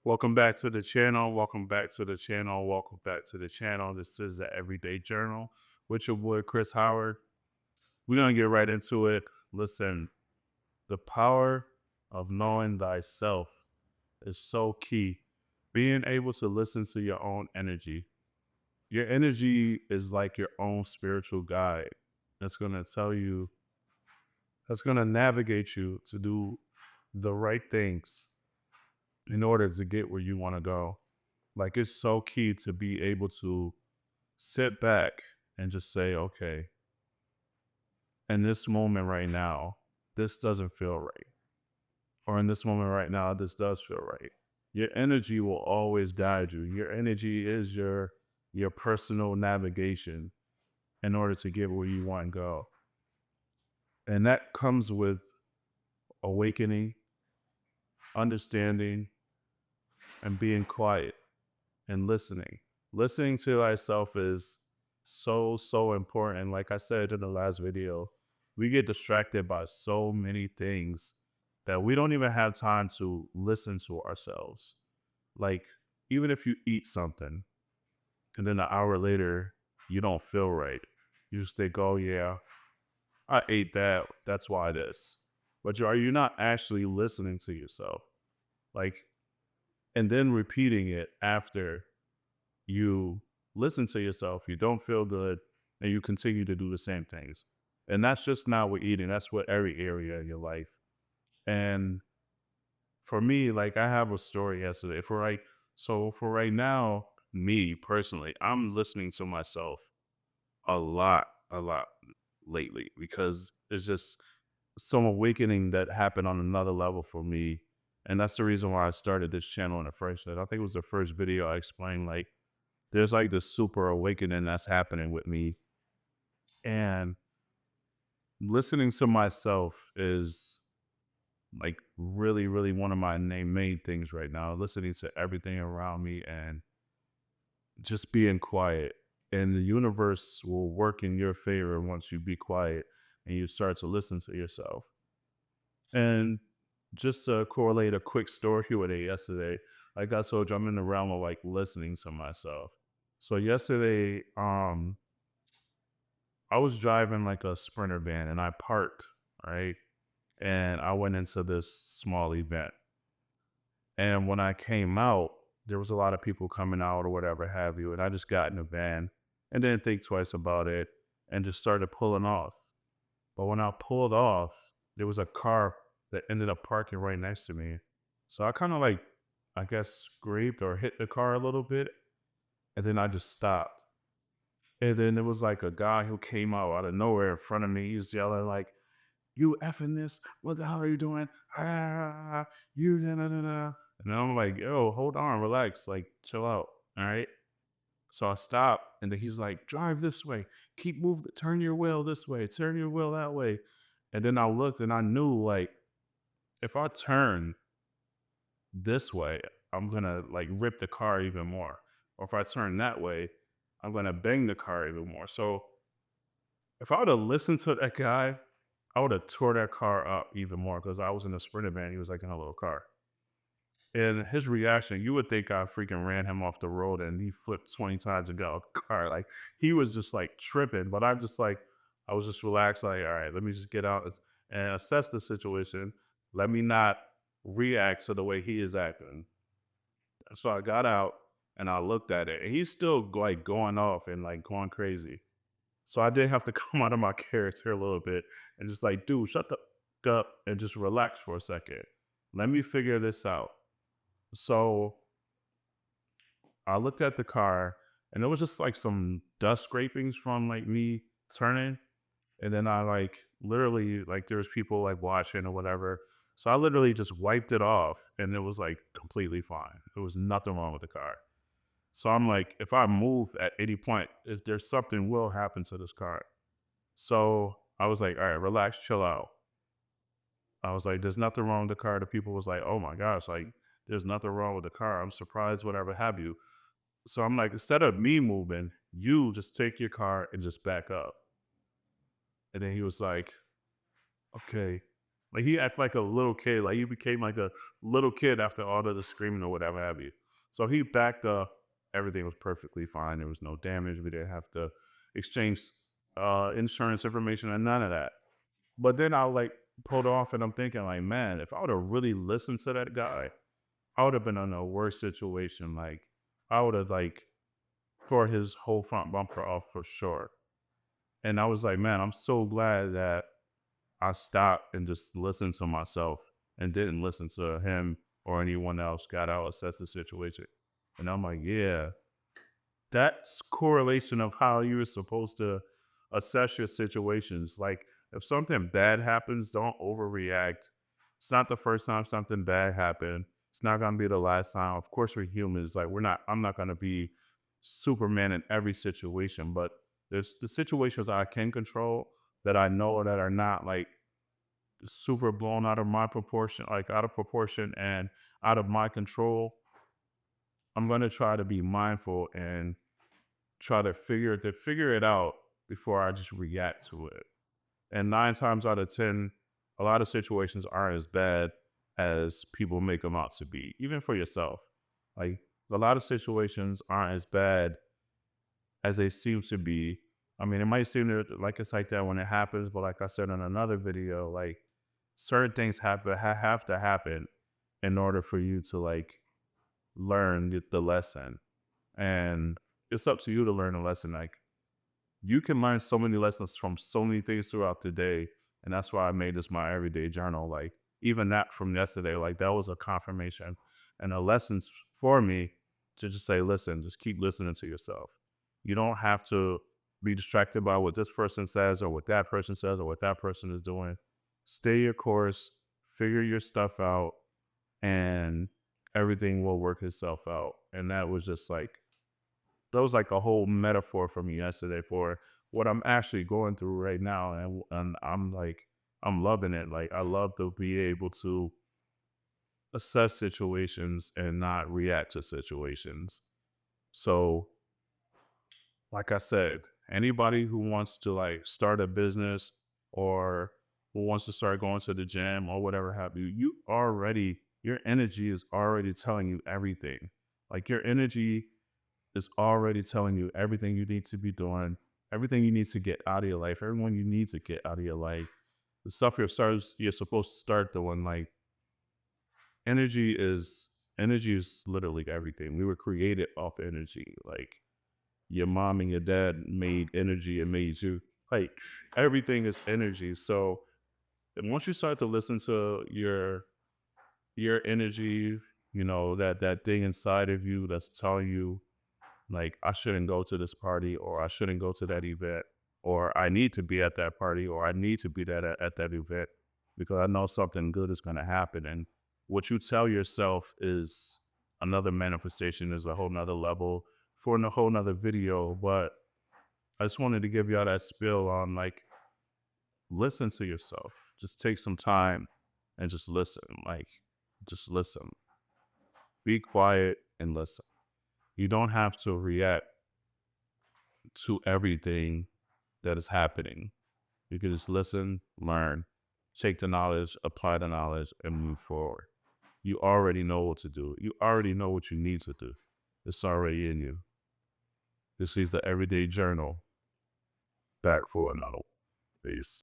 Welcome back to the channel. Welcome back to the channel. Welcome back to the channel. This is the Everyday Journal with your boy Chris Howard. We're gonna get right into it. Listen, the power of knowing thyself is so key. Being able to listen to your own energy. Your energy is like your own spiritual guide. That's gonna tell you, that's gonna navigate you to do the right things in order to get where you want to go. Like it's so key to be able to sit back and just say, okay, in this moment right now, this doesn't feel right. Or in this moment right now, this does feel right. Your energy will always guide you. Your energy is your personal navigation in order to get where you want to go. And that comes with awakening, understanding, and being quiet and listening. Listening to thyself is so important. Like I said in the last video, we get distracted by so many things that we don't even have time to listen to ourselves. Like, even if you eat something and then an hour later, you don't feel right, you just think, oh, yeah, I ate that. That's why this. But are you not actually listening to yourself? Like, and then repeating it after you listen to yourself, you don't feel good, and you continue to do the same things. And that's just not with eating, that's with every area of your life. And for me, like I have a story yesterday. For right now, me personally, I'm listening to myself a lot lately because there's just some awakening that happened on another level for me. And that's the reason why I started this channel in the first place. I think it was the first video I explained like there's like this super awakening that's happening with me. And listening to myself is like really one of my main things right now. Listening to everything around me and just being quiet. And the universe will work in your favor once you be quiet and you start to listen to yourself. And just to correlate a quick story with it yesterday, like I told you, I'm in the realm of like listening to myself. So yesterday, I was driving like a Sprinter van and I parked, right? And I went into this small event. And when I came out, there was a lot of people coming out or whatever have you. And I just got in the van and didn't think twice about it and just started pulling off. But when I pulled off, there was a car that ended up parking right next to me. So I kind of like, I guess, scraped or hit the car a little bit. And then I just stopped. And then there was like a guy who came out of nowhere in front of me. He was yelling like, "You effing this? What the hell are you doing? Ah, you da da da da." And I'm like, "Yo, hold on, relax, like chill out, all right." So I stopped, and then he's like, "Drive this way, keep moving, turn your wheel this way, turn your wheel that way." And then I looked, and I knew like if I turn this way, I'm gonna like rip the car even more, or if I turn that way, I'm gonna bang the car even more. So if I would have listened to that guy, I would have tore that car up even more because I was in a Sprinter van. He was like in a little car. And his reaction, you would think I freaking ran him off the road and he flipped 20 times and got out the car. Like he was just like tripping. But I'm just like, I was just relaxed. Like, all right, let me just get out and assess the situation. Let me not react to the way he is acting. So I got out and I looked at it. And he's still like going off and like going crazy. So I did have to come out of my character a little bit and just like, dude, shut the up and just relax for a second. Let me figure this out. So I looked at the car and it was just like some dust scrapings from like me turning. And then I like literally like there was people like watching or whatever. So I literally just wiped it off and it was like completely fine. There was nothing wrong with the car. So I'm like, if I move at any point, if there's something will happen to this car. So I was like, all right, relax, chill out. I was like, there's nothing wrong with the car. The people was like, oh my gosh, like there's nothing wrong with the car. I'm surprised, whatever have you. So I'm like, instead of me moving, you just take your car and just back up. And then he was like, okay. Like he act like a little kid. Like he became like a little kid after all of the screaming or whatever have you. So he backed up. Everything was perfectly fine. There was no damage. We didn't have to exchange insurance information and none of that. But then I like pulled off and I'm thinking like, man, if I would have really listened to that guy, I would have been in a worse situation. Like I would have like tore his whole front bumper off for sure. And I was like, man, I'm so glad that I stopped and just listened to myself and didn't listen to him or anyone else. Got out, assess the situation. And I'm like, yeah, that's correlation of how you were supposed to assess your situations. Like if something bad happens, don't overreact. It's not the first time something bad happened. It's not gonna be the last time. Of course, we're humans. Like I'm not gonna be Superman in every situation, but there's the situations I can control that I know that are not like super blown out of my proportion, like out of proportion and out of my control. I'm gonna try to be mindful and try to figure it out before I just react to it. And 9 times out of 10, a lot of situations aren't as bad as people make them out to be, even for yourself. Like a lot of situations aren't as bad as they seem to be. I mean, it might seem like it's like that when it happens, but like I said in another video, like certain things have to happen in order for you to like learn the lesson. And it's up to you to learn a lesson. Like you can learn so many lessons from so many things throughout the day. And that's why I made this my everyday journal. Like even that from yesterday, like that was a confirmation and a lesson for me to just say, listen, just keep listening to yourself. You don't have to be distracted by what this person says or what that person says or what that person is doing. Stay your course, figure your stuff out, and everything will work itself out. And that was like a whole metaphor for me yesterday for what I'm actually going through right now. And I'm like, I'm loving it. Like, I love to be able to assess situations and not react to situations. So, like I said, anybody who wants to like start a business or who wants to start going to the gym or whatever have you, your energy is already telling you everything. Like, your energy is already telling you everything you need to be doing, everything you need to get out of your life, everyone you need to get out of your life, the stuff you're supposed to start doing. Like energy is energy is literally everything. We were created off energy. Like your mom and your dad made energy and made you. Like everything is energy. So and once you start to listen to your energy, you know, that thing inside of you that's telling you like I shouldn't go to this party or I shouldn't go to that event or I need to be at that party or I need to be at that event because I know something good is going to happen. And what you tell yourself is another manifestation, is a whole nother level for a whole nother video. But I just wanted to give y'all that spill on like, listen to yourself. Just take some time and just listen. Like, just listen. Be quiet and listen. You don't have to react to everything that is happening. You can just listen, learn, take the knowledge, apply the knowledge, and move forward. You already know what to do. You already know what you need to do. It's already in you. This is the Everyday Journal. Back for another. Peace.